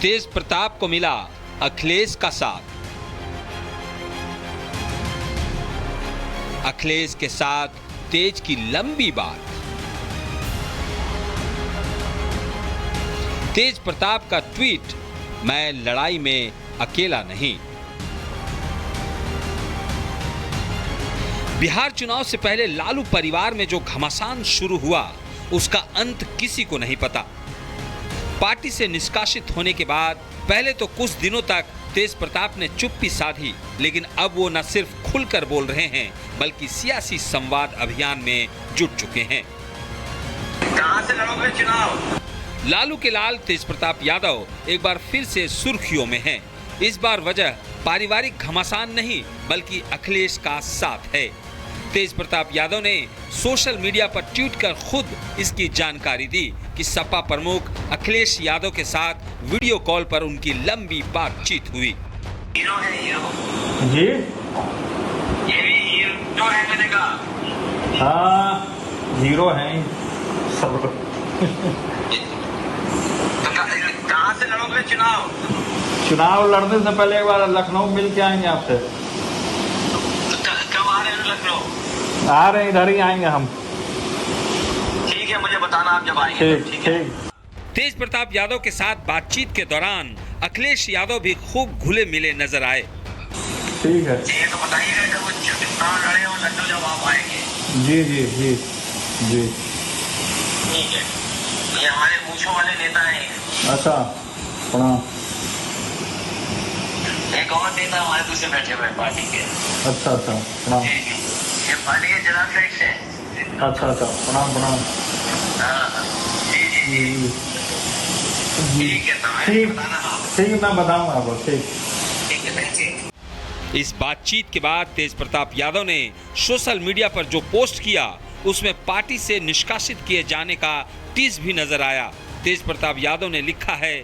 तेज प्रताप को मिला अखिलेश का साथ। अखिलेश के साथ तेज की लंबी बात। तेज प्रताप का ट्वीट, मैं लड़ाई में अकेला नहीं। बिहार चुनाव से पहले लालू परिवार में जो घमासान शुरू हुआ उसका अंत किसी को नहीं पता। पार्टी से निष्कासित होने के बाद पहले तो कुछ दिनों तक तेज प्रताप ने चुप्पी साधी, लेकिन अब वो न सिर्फ खुलकर बोल रहे हैं बल्कि सियासी संवाद अभियान में जुट चुके हैं। कहां से लड़ोगे चुनाव? लालू के लाल तेज प्रताप यादव एक बार फिर से सुर्खियों में हैं। इस बार वजह पारिवारिक घमासान नहीं बल्कि अखिलेश का साथ है। तेज प्रताप यादव ने सोशल मीडिया पर ट्वीट कर खुद इसकी जानकारी दी कि सपा प्रमुख अखिलेश यादव के साथ वीडियो कॉल पर उनकी लंबी बातचीत हुई। हीरो है हीरो। जी ये भी हीरो है मैंने कहा। हाँ हीरो हैं सब। तो कहां से लड़ोगे चुनाव? चुनाव लड़ने से पहले एक बार लखनऊ मिल के आएंगे आपसे। कब आ रहे हैं लखनऊ? आ रहे हैं, इधर ही आएंगे हम। ठीक है, मुझे बताना आप जब आएंगे। ठीक ठीक। तेज प्रताप यादव के साथ बातचीत के दौरान अखिलेश यादव भी खूब घुले मिले नजर आए। ठीक है। ये तो बताइएगा जब वो चुनाव लड़े और लखनऊ जब आप आएंगे। जी जी जी जी ठीक है। ये हमारे मूछों वाले नेता हैं। अच्छा प्रणाम। एक और नेता हमारे दूसरे बैठे हुए पार्टी के। अच्छा अच्छा प्रणाम। ये पार्टी के जिलाध्यक्ष है। अच्छा अच्छा प्रणाम प्रणाम। हाँ, जी जी जी। ठीक है, तो मैं ठीक बताना आप। ठीक, मैं बताऊंगा आपको। ठीक ठीक है, थैंक यू। इस बातचीत के बाद तेज प्रताप यादव ने सोशल मीडिया पर जो पोस्ट किया उसमें पार्टी से निष्कासित किए जाने का टीज भी नजर आया। तेज प्रताप यादव ने लिखा है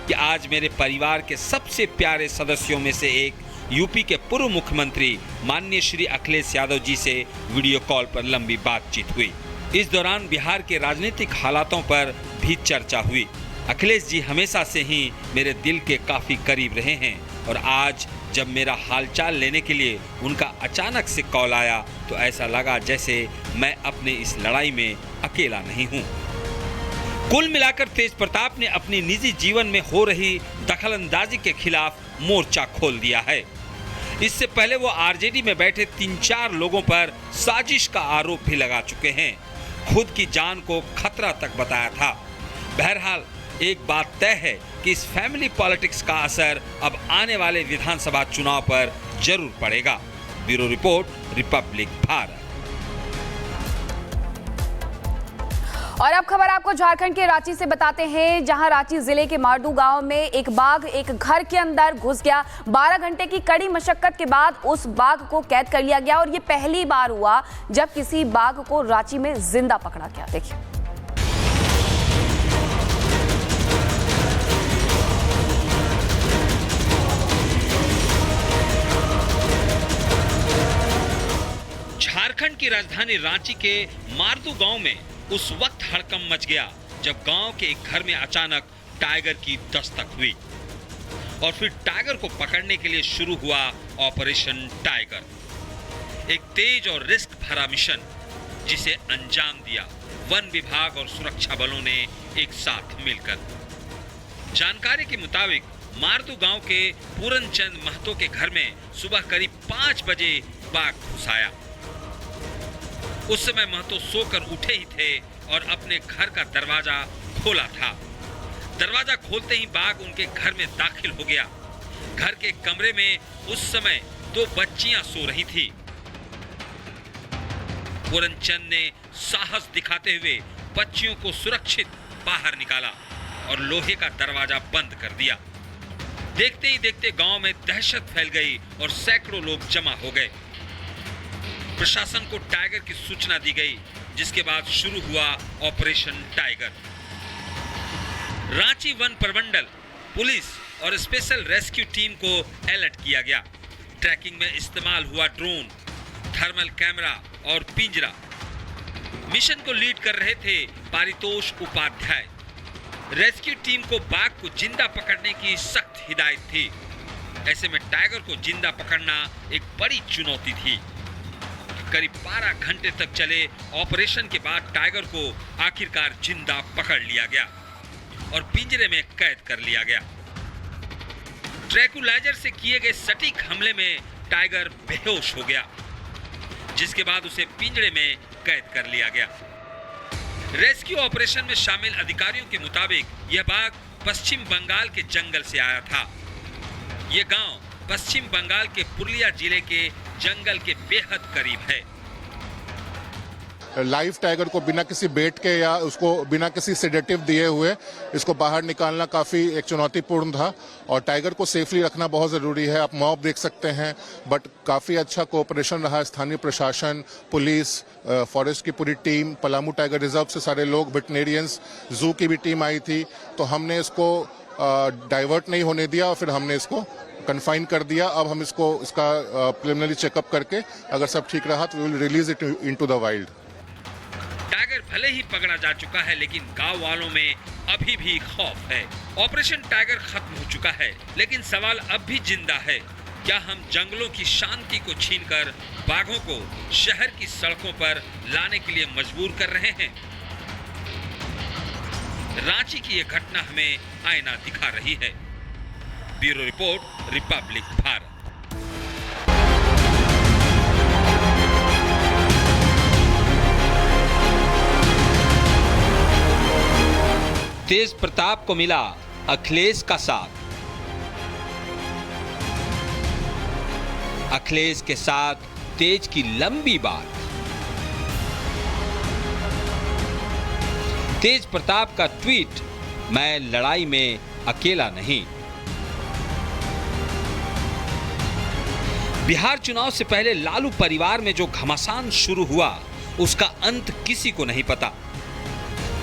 कि आज मेरे परिवार के सबसे प्यारे सदस्यों में से एक यूपी के पूर्व मुख्यमंत्री माननीय श्री अखिलेश यादव जी से वीडियो कॉल पर लंबी बातचीत हुई। इस दौरान बिहार के राजनीतिक हालातों पर भी चर्चा हुई। अखिलेश जी हमेशा से ही मेरे दिल के काफी करीब रहे हैं और आज जब मेरा हालचाल लेने के लिए उनका अचानक से कॉल आया तो ऐसा लगा जैसे मैं अपने इस लड़ाई में अकेला नहीं हूँ। कुल मिलाकर तेज प्रताप ने अपनी निजी जीवन में हो रही दखलंदाजी के खिलाफ मोर्चा खोल दिया है। इससे पहले वो आरजेडी में बैठे 3-4 लोगों पर साजिश का आरोप भी लगा चुके हैं। खुद की जान को खतरा तक बताया था। बहरहाल एक बात तय है कि इस फैमिली पॉलिटिक्स का असर अब आने वाले विधानसभा चुनाव पर जरूर पड़ेगा। Bureau report, Republic Bharat. और अब खबर आपको झारखंड के रांची से बताते हैं, जहां रांची जिले के मारडू गांव में एक बाघ एक घर के अंदर घुस गया। 12 घंटे की कड़ी मशक्कत के बाद उस बाघ को कैद कर लिया गया और ये पहली बार हुआ जब किसी बाघ को रांची में जिंदा पकड़ा गया। देखिए। झारखंड की राजधानी रांची के मारदू गांव में उस वक्त हड़कंप मच गया जब गांव के एक घर में अचानक टाइगर की दस्तक हुई और फिर टाइगर को पकड़ने के लिए शुरू हुआ ऑपरेशन टाइगर। एक तेज और रिस्क भरा मिशन जिसे अंजाम दिया वन विभाग और सुरक्षा बलों ने एक साथ मिलकर। जानकारी के मुताबिक मारदू गांव के पूरन चंद महतो के घर में सुबह करीब 5 बजे बाघ घुस आया। उस समय महतो सोकर उठे ही थे और अपने घर का दरवाजा खोला था। दरवाजा खोलते ही बाघ उनके घर में दाखिल हो गया। घर के कमरे में उस समय 2 बच्चियां सो रही थी। पूरनचंद ने साहस दिखाते हुए बच्चियों को सुरक्षित बाहर निकाला और लोहे का दरवाजा बंद कर दिया। देखते ही देखते गांव में दहशत फैल गई और सैकड़ों लोग जमा हो गए। प्रशासन को टाइगर की सूचना दी गई, जिसके बाद शुरू हुआ ऑपरेशन टाइगर। रांची वन प्रमंडल, पुलिस और स्पेशल रेस्क्यू टीम को अलर्ट किया गया। ट्रैकिंग में इस्तेमाल हुआ ड्रोन, थर्मल कैमरा और पिंजरा। मिशन को लीड कर रहे थे पारितोष उपाध्याय। रेस्क्यू टीम को बाघ को जिंदा पकड़ने की सख्त हिदायत थी। ऐसे में टाइगर को जिंदा पकड़ना एक बड़ी चुनौती थी। करीब 12 घंटे तक चले ऑपरेशन के बाद टाइगर को आखिरकार जिंदा पकड़ लिया गया और पिंजरे में कैद कर लिया गया। ट्रैंकुलाइजर से किए गए सटीक हमले में टाइगर बेहोश हो गया, जिसके बाद उसे पिंजरे में कैद कर लिया गया। रेस्क्यू ऑपरेशन में शामिल अधिकारियों के मुताबिक यह बाघ पश्चिम बंगाल के जंगल से आया था। यह गांव पश्चिम बंगाल के पुरुलिया जिले के जंगल के बेहद करीब है। लाइव टाइगर को बिना किसी बेट के या उसको बिना किसी सेडेटिव दिए हुए इसको बाहर निकालना काफी एक चुनौतीपूर्ण था और टाइगर को सेफली रखना बहुत जरूरी है। आप मॉब देख सकते हैं, बट काफी अच्छा कोऑपरेशन रहा। स्थानीय प्रशासन, पुलिस, फॉरेस्ट की पूरी टीम, पलामू टाइगर रिजर्व से सारे लोग, वेटनेरियंस, जू की भी टीम आई थी। तो हमने इसको डाइवर्ट नहीं होने दिया और फिर हमने इसको कन्फाइन कर दिया। अब हम इसका प्रिलिमिनरी चेकअप करके अगर सब ठीक रहा तो we will release it into the wild. Tiger भले ही पकड़ा जा चुका है, लेकिन गांव वालों में अभी भी खौफ है। ऑपरेशन टाइगर खत्म हो चुका है, लेकिन सवाल अब भी जिंदा है। क्या हम जंगलों की शांति को छीनकर बाघों को शहर की सड़कों पर लाने के लिए मजबूर कर रहे हैं? रांची की यह घटना हमें आईना दिखा रही है। Bureau report, Republic Bharat. Tej Pratap को मिला अखिलेश का साथ। अखिलेश के साथ तेज की लंबी बात। तेज प्रताप का ट्वीट, मैं लड़ाई में अकेला नहीं। बिहार चुनाव से पहले लालू परिवार में जो घमासान शुरू हुआ, उसका अंत किसी को नहीं पता।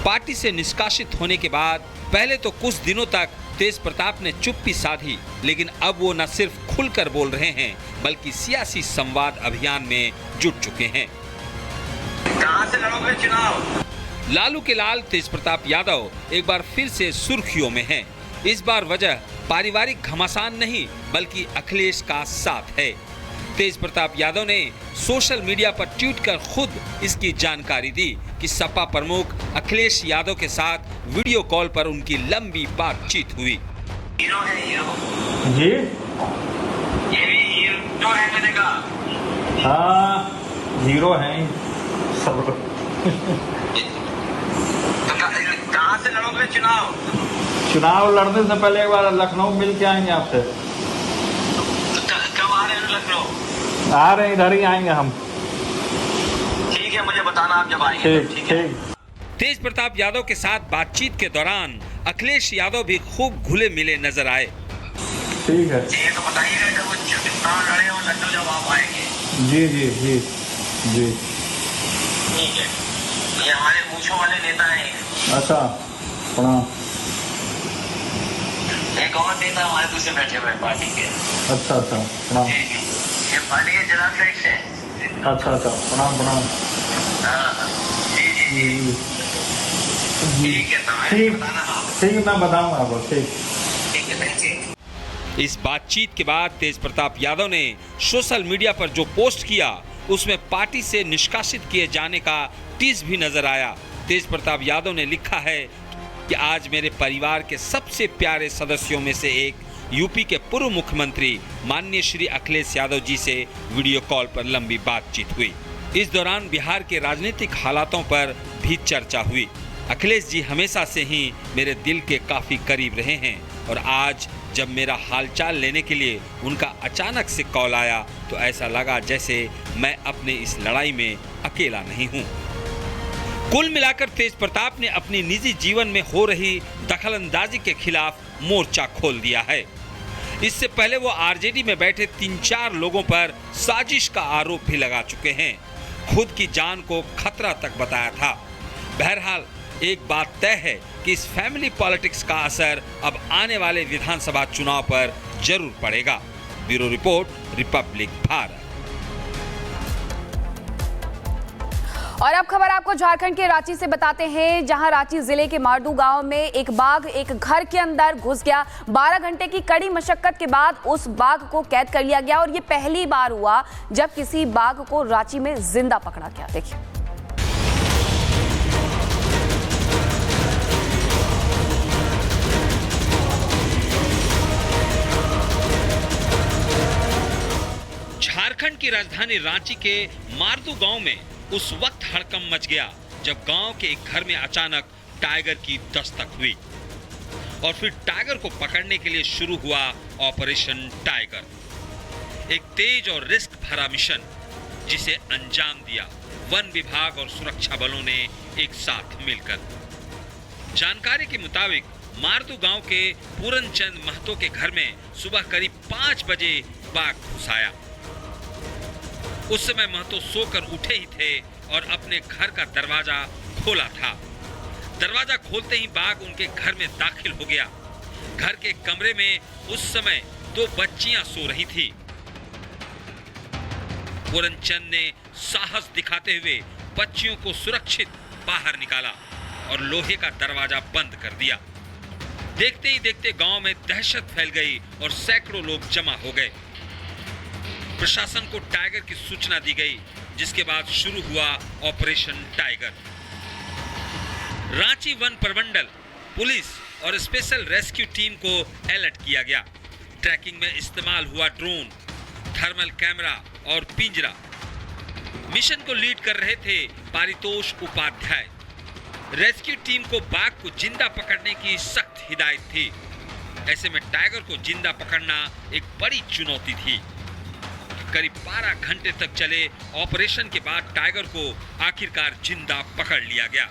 पार्टी से निष्कासित होने के बाद पहले तो कुछ दिनों तक तेज प्रताप ने चुप्पी साधी, लेकिन अब वो न सिर्फ खुलकर बोल रहे हैं, बल्कि सियासी संवाद अभियान में जुट चुके हैं। कहां से लड़ोगे चुनाव? लालू के लाल तेज प्रताप यादव एक बार फिर से सुर्खियों में हैं। इस बार वजह पारिवारिक घमासान नहीं, बल्कि अखिलेश का साथ है। तेज प्रताप यादव ने सोशल मीडिया पर ट्वीट कर खुद इसकी जानकारी दी कि सपा प्रमुख अखिलेश यादव के साथ वीडियो कॉल पर उनकी लंबी बातचीत हुई। हीरो है हीरो। जी ये भी हीरो है मैंने कहा। हाँ, हीरो हैं सब। तो कहां से लड़ोगे चुनाव? चुनाव लड़ने से पहले एक बार लखनऊ मिल के आएंगे आपसे। कब आ रहे हैं लखनऊ? आ रहे हैं, इधर ही आएंगे हम। ठीक है, मुझे बताना आप जब आएंगे। ठीक ठीक। तेज प्रताप यादव के साथ बातचीत के दौरान अखिलेश यादव भी खूब घुले मिले नजर आए। ठीक है। ये तो बताइएगा जब वो चुनाव लड़े और लखनऊ जब आप आएंगे। जी जी जी जी। ठीक है, ये हमारे मूंछों वाले नेता हैं। अच्छा, प्रणाम। एक और नेता हमारे दूसरे बैठे हुए हैं पार्टी के। अच्छा अच्छा, प्रणाम। ये पार्टी के जिला अध्यक्ष है। अच्छा अच्छा, प्रणाम प्रणाम। हाँ, जी जी जी। ठीक है, तो मैं ठीक बताना आप। ठीक, मैं बताऊंगा आपको। ठीक ठीक है, थैंक यू। इस बातचीत के बाद तेज प्रताप यादव ने सोशल मीडिया पर जो पोस्ट किया, उसमें पार्टी से निष्कासित किए जाने का टीज भी नजर आया। तेज प्रताप यादव ने लिखा है कि आज मेरे परिवार के सबसे प्यारे सदस्यों में से एक यूपी के पूर्व मुख्यमंत्री माननीय श्री अखिलेश यादव जी से वीडियो कॉल पर लंबी बातचीत हुई। इस दौरान बिहार के राजनीतिक हालातों पर भी चर्चा हुई। अखिलेश जी हमेशा से ही मेरे दिल के काफी करीब रहे हैं और आज जब मेरा हालचाल लेने के लिए उनका अचानक से कॉल आया तो ऐसा लगा जैसे मैं अपने इस लड़ाई में अकेला नहीं हूं। कुल मिलाकर तेज प्रताप ने अपनी निजी जीवन में हो रही दखलंदाजी के खिलाफ मोर्चा खोल दिया है। इससे पहले वो आरजेडी में बैठे 3-4 लोगों पर साजिश का आरोप भी लगा चुके हैं। खुद की जान को खतरा तक बताया था। बहरहाल एक बात तय है कि इस फैमिली पॉलिटिक्स का असर अब आने वाले विधानसभा चुनाव पर जरूर पड़ेगा। Bureau report, Republic Bharat. और अब खबर आपको झारखंड के रांची से बताते हैं, जहां रांची जिले के मारडू गांव में एक बाघ एक घर के अंदर घुस गया। 12 घंटे की कड़ी मशक्कत के बाद उस बाघ को कैद कर लिया गया और ये पहली बार हुआ जब किसी बाघ को रांची में जिंदा पकड़ा गया। देखिए। झारखंड की राजधानी रांची के मारदू गांव में उस वक्त हड़कंप मच गया जब गांव के एक घर में अचानक टाइगर की दस्तक हुई और फिर टाइगर को पकड़ने के लिए शुरू हुआ ऑपरेशन टाइगर। एक तेज और रिस्क भरा मिशन जिसे अंजाम दिया वन विभाग और सुरक्षा बलों ने एक साथ मिलकर। जानकारी के मुताबिक मारदू गांव के पूरनचंद महतो के घर में सुबह करीब 5 बजे बाघ घुस आया। उस समय महतो सोकर उठे ही थे और अपने घर का दरवाजा खोला था। दरवाजा खोलते ही बाघ उनके घर में दाखिल हो गया। घर के कमरे में उस समय 2 बच्चियां सो रही थी। पूरनचंद ने साहस दिखाते हुए बच्चियों को सुरक्षित बाहर निकाला और लोहे का दरवाजा बंद कर दिया। देखते ही देखते गांव में दहशत फैल गई और सैकड़ों लोग जमा हो गए। प्रशासन को टाइगर की सूचना दी गई, जिसके बाद शुरू हुआ ऑपरेशन टाइगर। रांची वन प्रमंडल, पुलिस और स्पेशल रेस्क्यू टीम को अलर्ट किया गया। ट्रैकिंग में इस्तेमाल हुआ ड्रोन, थर्मल कैमरा और पिंजरा। मिशन को लीड कर रहे थे पारितोष उपाध्याय। रेस्क्यू टीम को बाघ को जिंदा पकड़ने की सख्त हिदायत थी। ऐसे में टाइगर को जिंदा पकड़ना एक बड़ी चुनौती थी। करीब 12 घंटे तक चले ऑपरेशन के बाद टाइगर को आखिरकार जिंदा पकड़ लिया गया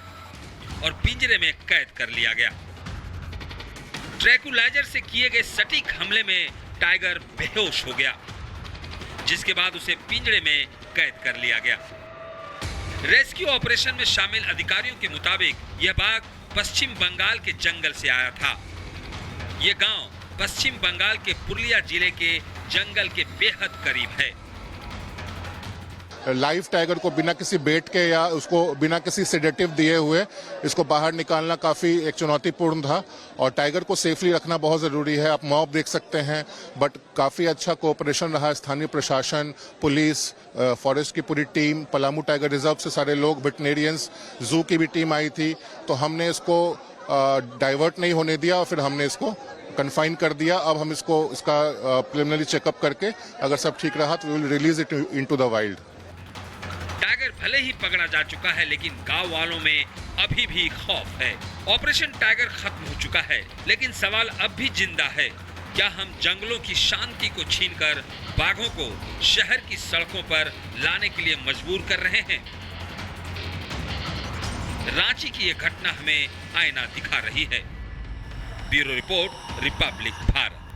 और पिंजरे में कैद कर लिया गया। ट्रैंक्विलाइजर से किए गए सटीक हमले में टाइगर बेहोश हो गया, जिसके बाद उसे पिंजरे में कैद कर लिया गया। रेस्क्यू ऑपरेशन में शामिल अधिकारियों के मुताबिक यह बाघ पश्चिम बंगाल के जंगल से आया था। यह गांव पश्चिम बंगाल के पुरुलिया जिले के जंगल के बेहद करीब है। लाइव टाइगर को बिना किसी बेट के या उसको बिना किसी सेडेटिव दिए हुए इसको बाहर निकालना काफी एक चुनौतीपूर्ण था और टाइगर को सेफली रखना बहुत जरूरी है। आप मॉब देख सकते हैं, बट काफी अच्छा कोऑपरेशन रहा। स्थानीय प्रशासन, पुलिस, फॉरेस्ट की पूरी टीम, पलामू टाइगर रिजर्व से सारे लोग, वेटनेरियंस, जू की भी टीम आई थी। तो हमने इसको डाइवर्ट नहीं होने दिया और फिर हमने इसको कन्फाइन कर दिया। अब हम इसका प्रिलिमिनरी चेकअप करके अगर सब ठीक रहा तो we will release it into the wild. Tiger भले ही पकड़ा जा चुका है, लेकिन गांव वालों में अभी भी खौफ है। ऑपरेशन टाइगर खत्म हो चुका है, लेकिन सवाल अब भी जिंदा है। क्या हम जंगलों की शांति को छीनकर बाघों को शहर की सड़कों पर लाने के लिए मजबूर कर रहे हैं? रांची की यह घटना हमें आईना दिखा रही है। Bureau report, Republic Bharat.